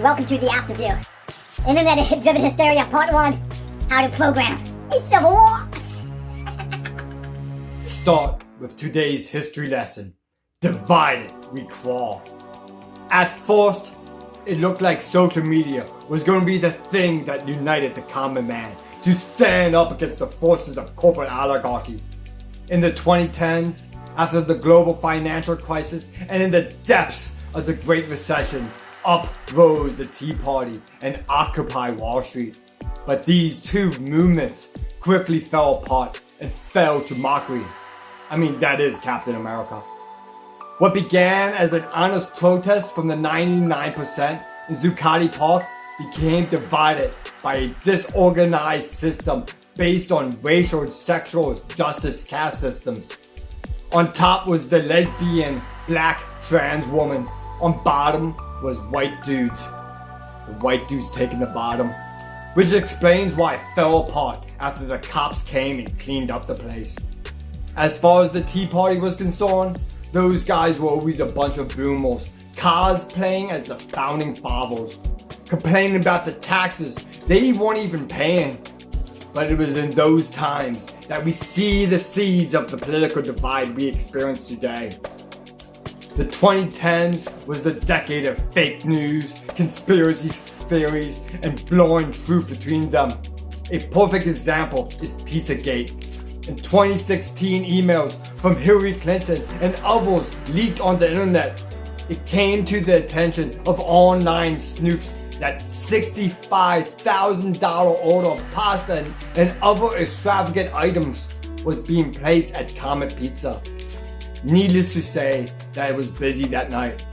Welcome to the Afterview. Internet Driven Hysteria Part 1. How to program a civil war. Start with today's history lesson. Divided we crawl. At first, it looked like social media was going to be the thing that united the common man to stand up against the forces of corporate oligarchy. In the 2010s, after the global financial crisis and in the depths of the Great Recession, up rose the TeaParty and Occupy Wall Street. But these two movements quickly fell apart and fell to mockery. I mean, that is Captain America. What began as an honest protest from the 99% in Zuccotti Park became divided by a disorganized system based on racial and sexual justice caste systems. On top was the lesbian, black, trans woman. On bottom was white dudes. The white dudes taking the bottom. Which explains why it fell apart after the cops came and cleaned up the place. As far as the Tea Party was concerned, those guys were always a bunch of boomers, cosplaying as the founding fathers, complaining about the taxes they weren't even paying. But it was in those times that we see the seeds of the political divide we experience today. The 2010s was the decade of fake news, conspiracy theories, and blurring truth between them. A perfect example is Pizzagate. In 2016, emails from Hillary Clinton and others leaked on the internet. It came to the attention of online snoops that $65,000 order of pasta and other extravagant items was being placed at Comet Pizza. Needless to say that it was busy that night.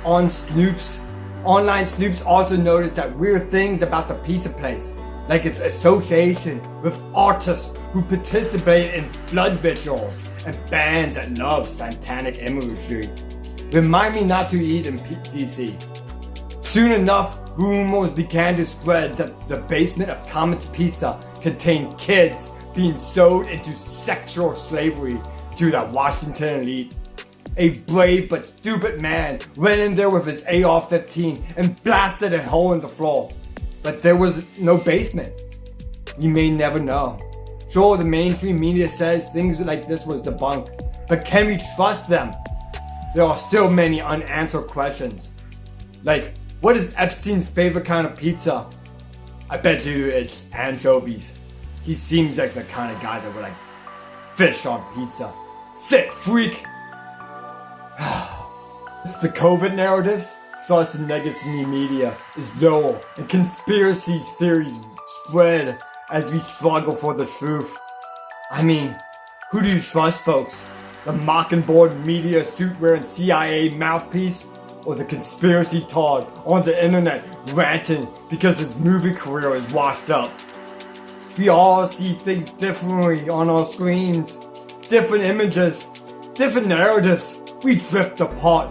Online snoops also noticed that weird things about the pizza place, like its association with artists who participated in blood rituals and bands that love satanic imagery. Remind me not to eat in DC. Soon enough, rumors began to spread that the basement of Comet's Pizza contained kids being sold into sexual slavery to the Washington elite. A brave but stupid man went in there with his AR-15 and blasted a hole in the floor. But there was no basement. You may never know. Sure, the mainstream media says things like this was debunked, but can we trust them? There are still many unanswered questions. Like, what is Epstein's favorite kind of pizza? I bet you it's anchovies. He seems like the kind of guy that would like fish on pizza. Sick freak! The COVID narratives, trust in legacy media is low, and conspiracy theories spread as we struggle for the truth. I mean, who do you trust, folks? The Mockingbird media suit-wearing CIA mouthpiece? Or the conspiracy tard on the internet ranting because his movie career is washed up? We all see things differently on our screens. Different images, different narratives. We drift apart.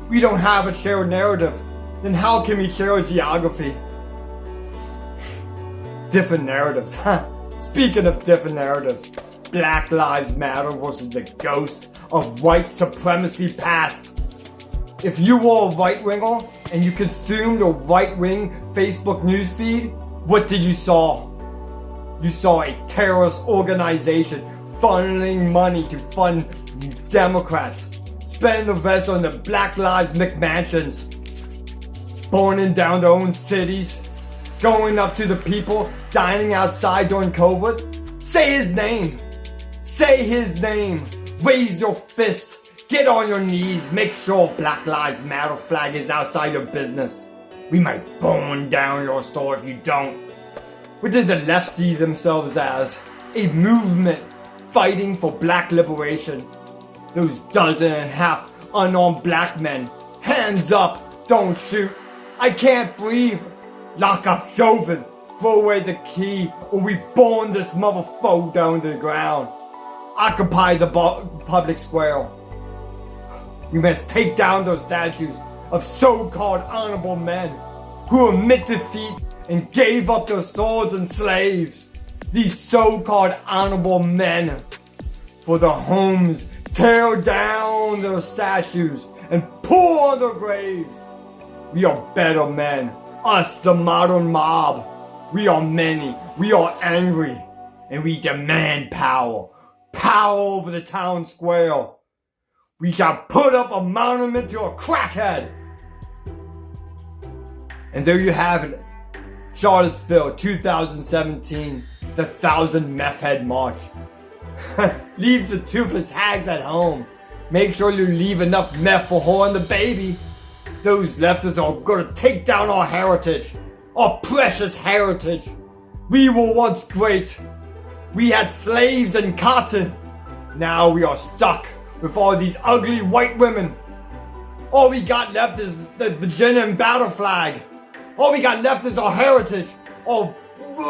We don't have a shared narrative. Then how can we share a geography? Different narratives, huh? Speaking of different narratives, Black Lives Matter versus the ghost of white supremacy past. If you were a right-winger and you consumed a right-wing Facebook newsfeed, what did you saw? You saw a terrorist organization funneling money to fund Democrats, spending the rest on the Black Lives McMansions, burning down their own cities, going up to the people dining outside during COVID. Say his name. Say his name. Raise your fist. Get on your knees. Make sure Black Lives Matter flag is outside your business. We might burn down your store if you don't. What did the left see themselves as? A movement fighting for black liberation. Those 12.5 unarmed black men. Hands up. Don't shoot. I can't breathe. Lock up Chauvin. Throw away the key or we burn this motherfucker down to the ground. Occupy the public square. We must take down those statues of so-called honorable men who admit defeat and gave up their swords and slaves. These so-called honorable men. For their homes, tear down their statues and pour on their graves. We are better men. Us, the modern mob. We are many. We are angry. And we demand power. Power over the town square. We shall put up a monument to a crackhead. And there you have it. Charlottesville, 2017. The 1,000 Meth Head March. Leave the toothless hags at home. Make sure you leave enough meth for her and the baby. Those leftists are gonna take down our heritage. Our precious heritage. We were once great. We had slaves and cotton. Now we are stuck with all these ugly white women. All we got left is the Virginia and battle flag. All we got left is our heritage. Our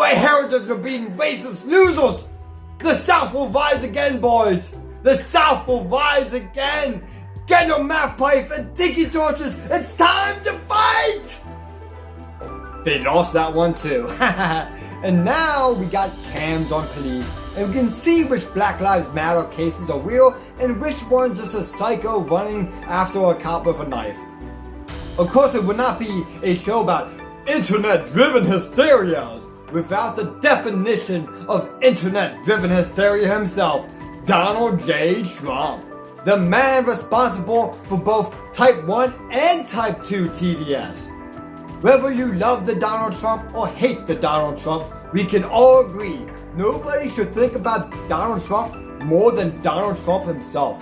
heritage of being racist losers. The South will rise again, boys. The South will rise again. Get your math pipe and tiki torches. It's time to fight. They lost that one too. And now we got cams on police, and we can see which Black Lives Matter cases are real and which one's just a psycho running after a cop with a knife. Of course, it would not be a show about Internet Driven Hysterias without the definition of Internet Driven Hysteria himself, Donald J. Trump, the man responsible for both Type 1 and Type 2 TDS. Whether you love the Donald Trump or hate the Donald Trump, we can all agree nobody should think about Donald Trump more than Donald Trump himself.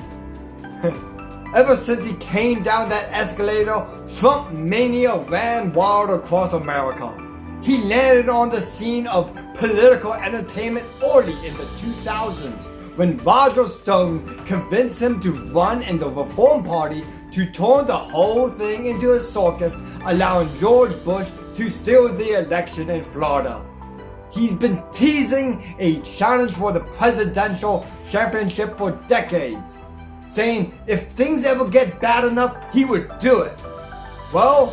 Ever since he came down that escalator, Trump mania ran wild across America. He landed on the scene of political entertainment early in the 2000s when Roger Stone convinced him to run in the Reform Party to turn the whole thing into a circus, allowing George Bush to steal the election in Florida. He's been teasing a challenge for the presidential championship for decades, saying if things ever get bad enough, he would do it. Well,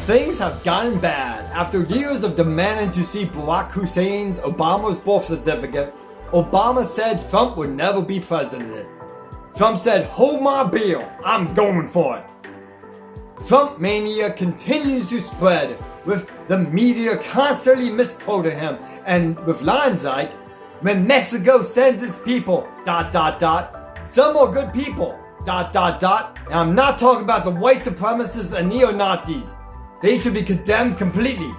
things have gotten bad. After years of demanding to see Barack Hussein's Obama's birth certificate, Obama said Trump would never be president. Trump said, hold my beer, I'm going for it. Trump mania continues to spread, with the media constantly misquoting him, and with lines like, when Mexico sends its people, ... some are good people, ... and I'm not talking about the white supremacists and neo-Nazis. They should be condemned completely,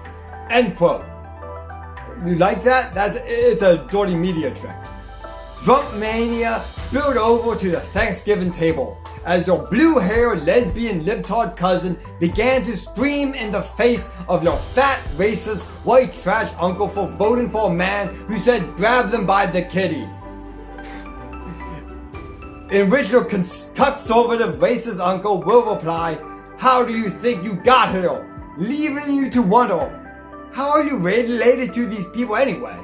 end quote. You like that? It's a dirty media trick. Trump mania spilled over to the Thanksgiving table as your blue-haired lesbian libtard cousin began to scream in the face of your fat, racist, white trash uncle for voting for a man who said grab them by the kitty. In which your conservative racist uncle will reply, how do you think you got here? Leaving you to wonder, how are you related to these people anyway?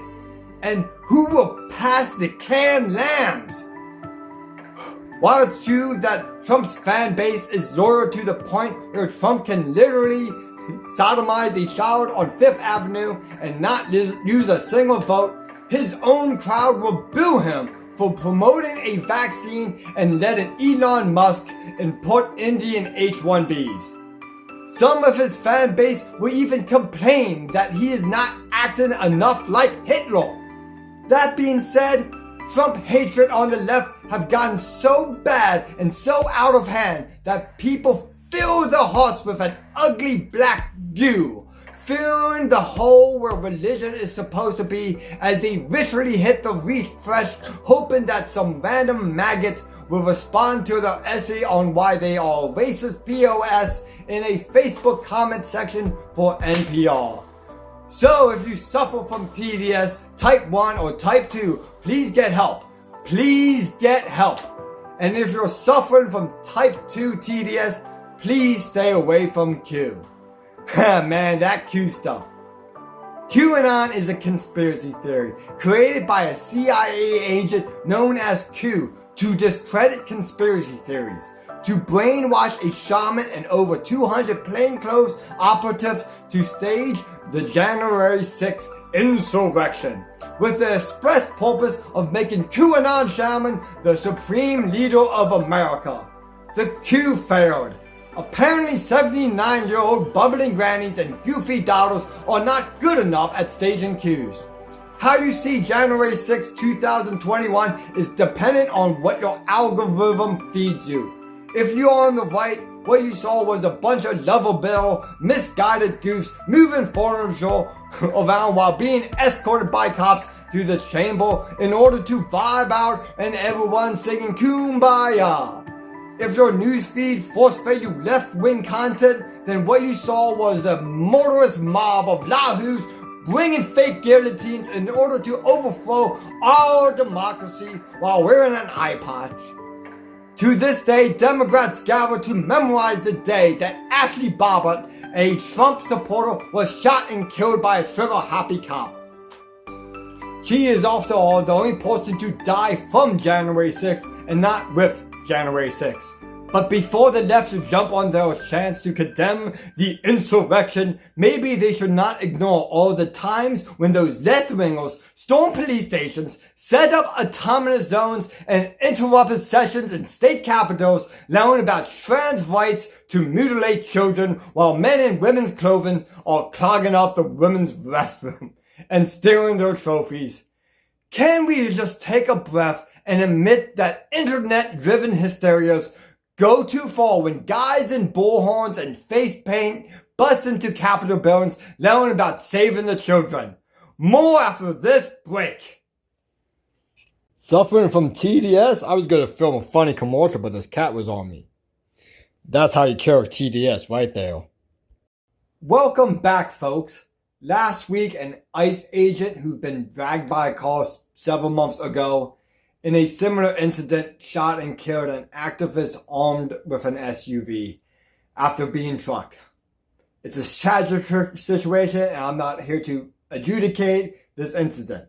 And who will pass the canned lambs? While it's true that Trump's fan base is loyal to the point where Trump can literally sodomize a child on Fifth Avenue and not use a single vote, his own crowd will boo him for promoting a vaccine and letting Elon Musk import Indian H-1Bs. Some of his fan base will even complain that he is not acting enough like Hitler. That being said, Trump hatred on the left have gotten so bad and so out of hand that people fill their hearts with an ugly black goo, filling the hole where religion is supposed to be as they literally hit the refresh, hoping that some random maggot will respond to their essay on why they are racist POS in a Facebook comment section for NPR. So if you suffer from TDS, Type 1 or Type 2, please get help. Please get help. And if you're suffering from Type 2 TDS, please stay away from Q. Man, that Q stuff. QAnon is a conspiracy theory created by a CIA agent known as Q to discredit conspiracy theories, to brainwash a shaman and over 200 plainclothes operatives to stage the January 6th insurrection, with the express purpose of making QAnon shaman the supreme leader of America. The Q failed. Apparently 79-year-old bubbling grannies and goofy daughters are not good enough at staging cues. How you see January 6, 2021 is dependent on what your algorithm feeds you. If you're on the right, what you saw was a bunch of lovable, misguided goofs moving furniture around while being escorted by cops to the chamber in order to vibe out and everyone singing Kumbaya. If your newsfeed force-fed you left-wing content, then what you saw was a murderous mob of yahoos bringing fake guillotines in order to overthrow our democracy while wearing an eye patch. To this day, Democrats gather to memorize the day that Ashley Bobbitt, a Trump supporter, was shot and killed by a trigger-happy cop. She is, after all, the only person to die from January 6th and not with January 6th. But before the left should jump on their chance to condemn the insurrection, maybe they should not ignore all the times when those left-wingers stormed police stations, set up autonomous zones, and interrupted sessions in state capitals, allowing about trans rights to mutilate children while men in women's clothing are clogging up the women's restroom and stealing their trophies. Can we just take a breath and admit that internet-driven hysterias go too far when guys in bullhorns and face paint bust into Capitol buildings yelling about saving the children? More after this break. Suffering from TDS? I was going to film a funny commercial, but this cat was on me. That's how you cure TDS right there. Welcome back, folks. Last week, an ICE agent who'd been dragged by a car several months ago in a similar incident shot and killed an activist armed with an SUV after being struck. It's a tragic situation, and I'm not here to adjudicate this incident.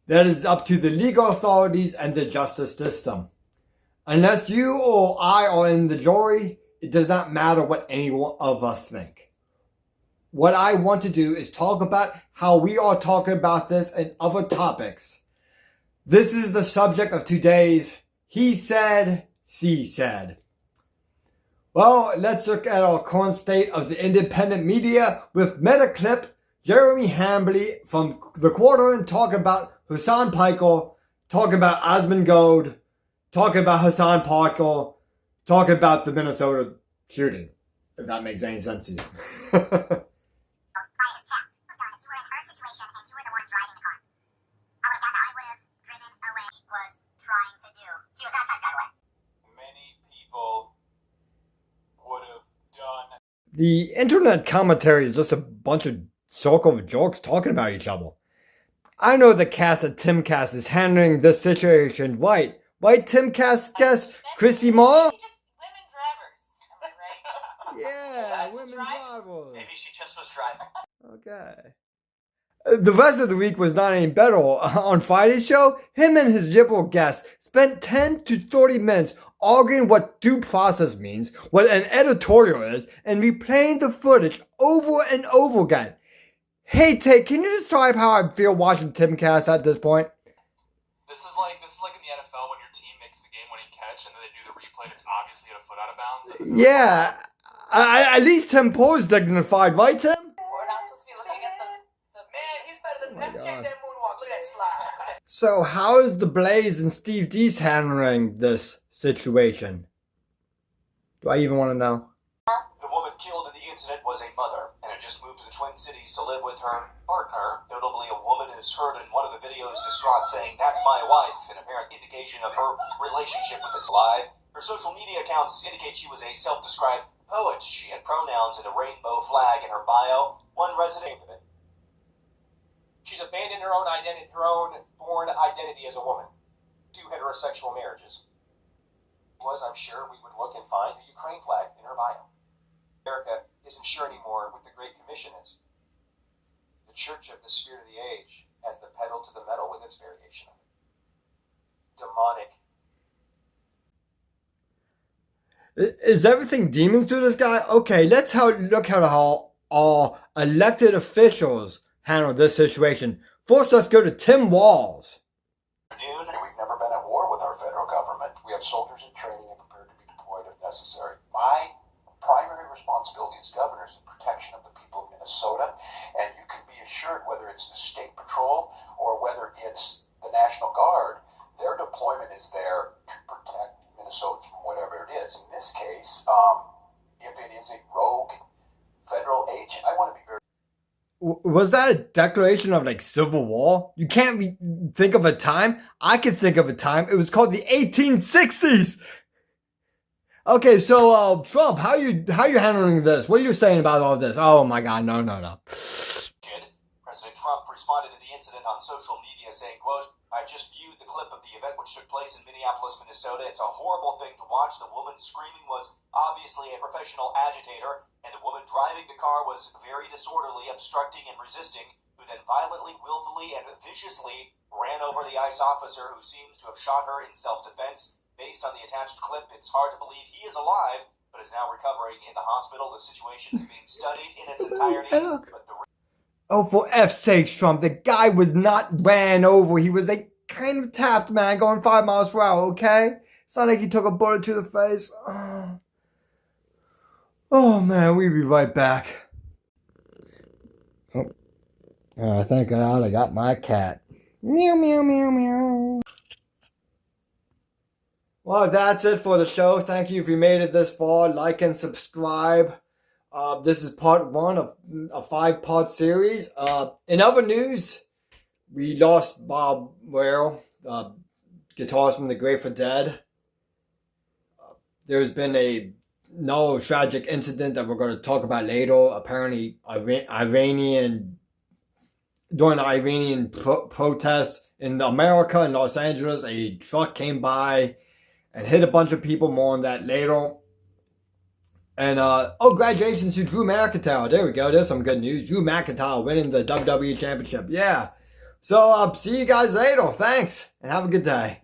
That is up to the legal authorities and the justice system. Unless you or I are in the jury, it does not matter what any of us think. What I want to do is talk about how we are talking about this and other topics. This is the subject of today's He Said, She Said. Well, let's look at our current state of the independent media with meta clip Jeremy Hambley from The Quarter talking about Hassan Piker, talking about Osmond Gold, talking about Hassan Parker, talking about the Minnesota shooting, if that makes any sense to you. She was not trying to drive away. Many people would have done. The internet commentary is just a bunch of circle of jokes talking about each other. I know the cast at Timcast is handling this situation right. Right, Timcast guest Chrissy Moore? Just women drivers, right? Yeah, women drivers. Maybe she just was driving. Okay. The rest of the week was not any better. On Friday's show, him and his liberal guest spent 10 to 30 minutes arguing what due process means, what an editorial is, and replaying the footage over and over again. Hey, Tate, can you describe how I feel watching Timcast at this point? This is like in the NFL when your team makes the game-winning catch and then they do the replay and it's obviously at a foot out of bounds. Yeah. At least Tim Poe is dignified, right, Tim? We're not supposed to be looking at the Man, he's better than Oh my God. that moonwalk. Look at that slide. So how is the Blaze and Steve Dees handling this situation? Do I even want to know? The woman killed in the incident was a mother and had just moved to the Twin Cities to live with her partner. Notably, a woman is heard in one of the videos distraught saying, "That's my wife," an apparent indication of her relationship with its live. Her social media accounts indicate she was a self-described poet. She had pronouns and a rainbow flag in her bio. One resident... She's abandoned her own identity, her own born identity as a woman. 2 heterosexual marriages. I'm sure we would look and find a Ukraine flag in her bio. America isn't sure anymore what the Great Commission is. The Church of the Spirit of the Age has the pedal to the metal with its variation of it. Demonic. Is everything demons to this guy? Okay, let's look at how our elected officials handle this situation. First, let's go to Tim Walz. We've never been at war with our federal government. We have soldiers in training and prepared to be deployed if necessary. Why? primary responsibility as governor is the protection of the people of Minnesota, and you can be assured whether it's the state patrol or whether it's the National Guard, their deployment is there to protect Minnesotans from whatever it is. In this case, if it is a rogue federal agent, I want to be very... Was that a declaration of like civil war? You can't think of a time. I can think of a time. It was called the 1860s. Okay, so Trump, how you handling this? What are you saying about all this? Oh my God, no. President Trump responded to the incident on social media saying, quote, "I just viewed the clip of the event which took place in Minneapolis, Minnesota. It's a horrible thing to watch. The woman screaming was obviously a professional agitator, and the woman driving the car was very disorderly, obstructing and resisting, who then violently, willfully, and viciously ran over the ICE officer who seems to have shot her in self-defense. Based on the attached clip, it's hard to believe he is alive, but is now recovering in the hospital. The situation is being studied in its entirety, but the..." Oh, for F's sake, Trump, the guy was not ran over. He was like kind of tapped, man, going 5 miles per hour, okay? It's not like he took a bullet to the face. Oh man, we'll be right back. Oh, thank God I got my cat. Meow, meow, meow, meow. Well, that's it for the show. Thank you if you made it this far. Like and subscribe. This is part 1 of a 5-part series. In other news, we lost Bob WEIR, guitarist from the Grateful Dead. There's been no tragic incident that we're going to talk about later. Apparently, during the Iranian protests in America, in Los Angeles, a truck came by and hit a bunch of people. More on that later. And, congratulations to Drew McIntyre. There we go. There's some good news. Drew McIntyre winning the WWE Championship. Yeah. So, see you guys later. Thanks. And have a good day.